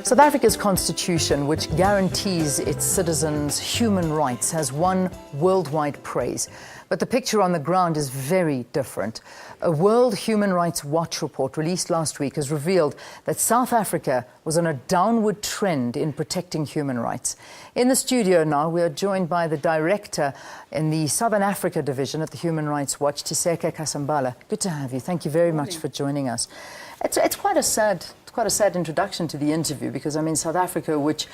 South Africa's constitution, which guarantees its citizens human rights, has won worldwide praise. But the picture on the ground is very different. A World Human Rights Watch report released last week has revealed that South Africa was on a downward trend in protecting human rights. In the studio now, we are joined by the director in the Southern Africa division at the Human Rights Watch, Tiseke Kasabala. Good to have you. Thank you very much for joining us. It's quite a sad introduction to the interview, because I mean South Africa, which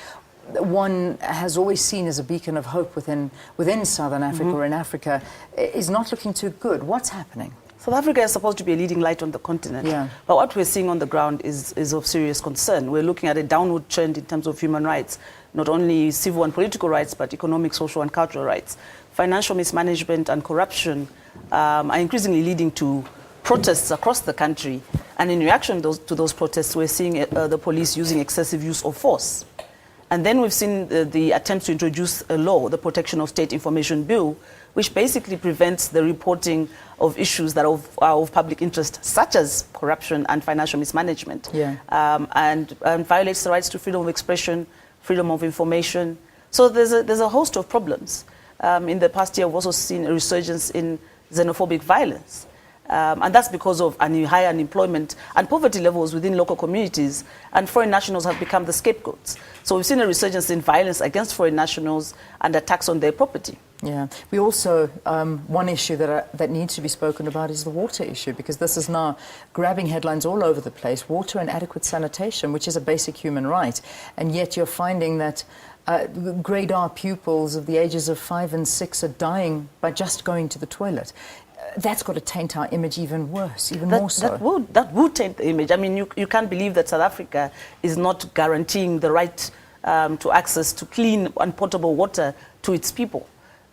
one has always seen as a beacon of hope within Southern Africa or in Africa, is not looking too good. What's happening? South Africa is supposed to be a leading light on the continent, but what we're seeing on the ground is of serious concern. We're looking at a downward trend in terms of human rights, not only civil and political rights, but economic, social and cultural rights. Financial mismanagement and corruption are increasingly leading to protests across the country, and in reaction to those protests, we're seeing the police using excessive use of force. And then we've seen the attempts to introduce a law, the Protection of State Information Bill, which basically prevents the reporting of issues that are of public interest, such as corruption and financial mismanagement, and violates the rights to freedom of expression, freedom of information. So there's a host of problems. In the past year, we've also seen a resurgence in xenophobic violence. And that's because of high unemployment and poverty levels within local communities, and foreign nationals have become the scapegoats. So we've seen a resurgence in violence against foreign nationals and attacks on their property. Yeah. We also, one issue that needs to be spoken about is the water issue, because this is now grabbing headlines all over the place. Water and adequate sanitation, which is a basic human right. And yet you're finding that grade R pupils of the ages of 5 and 6 are dying by just going to the toilet. That's got to taint our image even worse, even more so. That would taint the image. I mean, you can't believe that South Africa is not guaranteeing the right to access to clean and potable water to its people.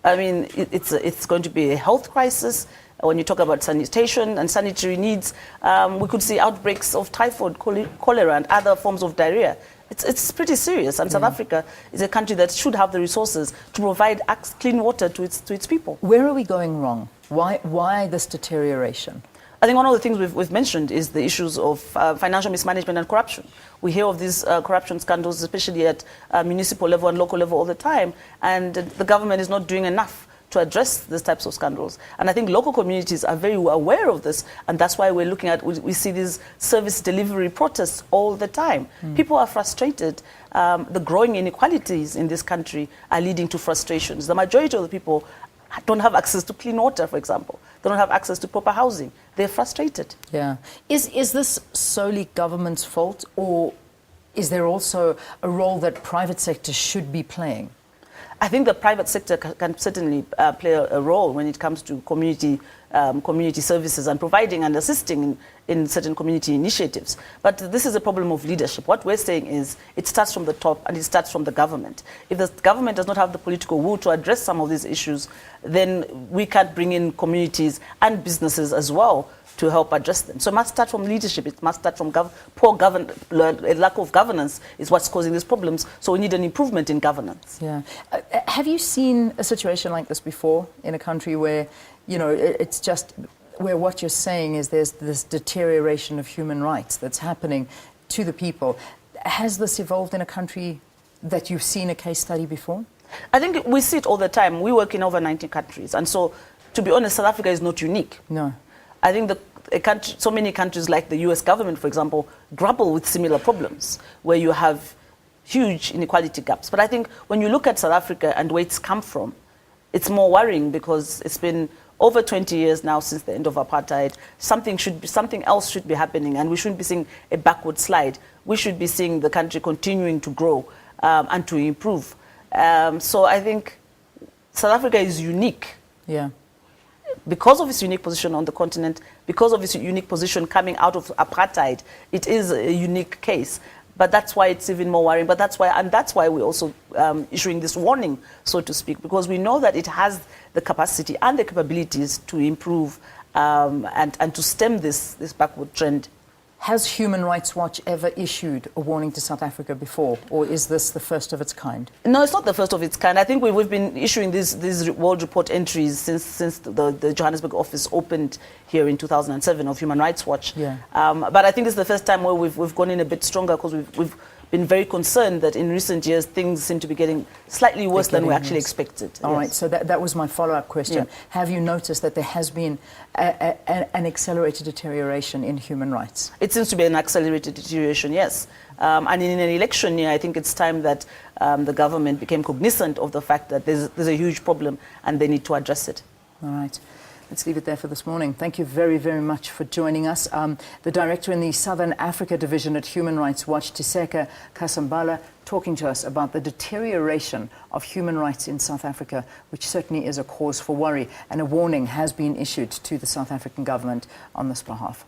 I mean, it's going to be a health crisis. When you talk about sanitation and sanitary needs, we could see outbreaks of typhoid, cholera, and other forms of diarrhea. It's pretty serious, and South Africa is a country that should have the resources to provide clean water to its people. Where are we going wrong? Why this deterioration? I think one of the things we've mentioned is the issues of financial mismanagement and corruption. We hear of these corruption scandals, especially at municipal level and local level all the time, and the government is not doing enough to address these types of scandals. And I think local communities are very aware of this, and that's why we're looking at, we see these service delivery protests all the time. People are frustrated. The growing inequalities in this country are leading to frustrations. The majority of the people don't have access to clean water, for example. They don't have access to proper housing. They're frustrated. Yeah. Is this solely government's fault, or is there also a role that private sector should be playing? I think the private sector can certainly play a role when it comes to community services and providing and assisting in certain community initiatives. But this is a problem of leadership. What we're saying is it starts from the top and it starts from the government. If the government does not have the political will to address some of these issues, then we can't bring in communities and businesses as well to help address them. So it must start from leadership. It must start from a lack of governance is what's causing these problems. So we need an improvement in governance. Yeah. Have you seen a situation like this before in a country where, you know, it's just where what you're saying is there's this deterioration of human rights that's happening to the people? Has this evolved in a country that you've seen a case study before? I think we see it all the time. We work in over 90 countries. And so, to be honest, South Africa is not unique. No. I think so many countries like the US government, for example, grapple with similar problems where you have huge inequality gaps. But I think when you look at South Africa and where it's come from, it's more worrying, because it's been over 20 years now since the end of apartheid. Something else should be happening, and we shouldn't be seeing a backward slide. We should be seeing the country continuing to grow and to improve. So I think South Africa is unique. Yeah. Because of its unique position on the continent, because of its unique position coming out of apartheid, it is a unique case. But that's why it's even more worrying. But that's why we're also issuing this warning, so to speak, because we know that it has the capacity and the capabilities to improve and to stem this backward trend. Has Human Rights Watch ever issued a warning to South Africa before, or is this the first of its kind? No, it's not the first of its kind. I think we've been issuing these World Report entries since the Johannesburg office opened here in 2007 of Human Rights Watch. Yeah. But I think this is the first time where we've gone in a bit stronger, because we've been very concerned that in recent years things seem to be getting slightly worse than we actually expected. All right, so that was my follow-up question. Yeah. Have you noticed that there has been an accelerated deterioration in human rights? It seems to be an accelerated deterioration, yes. And in an election year, I think it's time that the government became cognizant of the fact that there's a huge problem and they need to address it. All right. Let's leave it there for this morning. Thank you very, very much for joining us. The director in the Southern Africa Division at Human Rights Watch, Tiseke Kasabala, talking to us about the deterioration of human rights in South Africa, which certainly is a cause for worry. And a warning has been issued to the South African government on this behalf.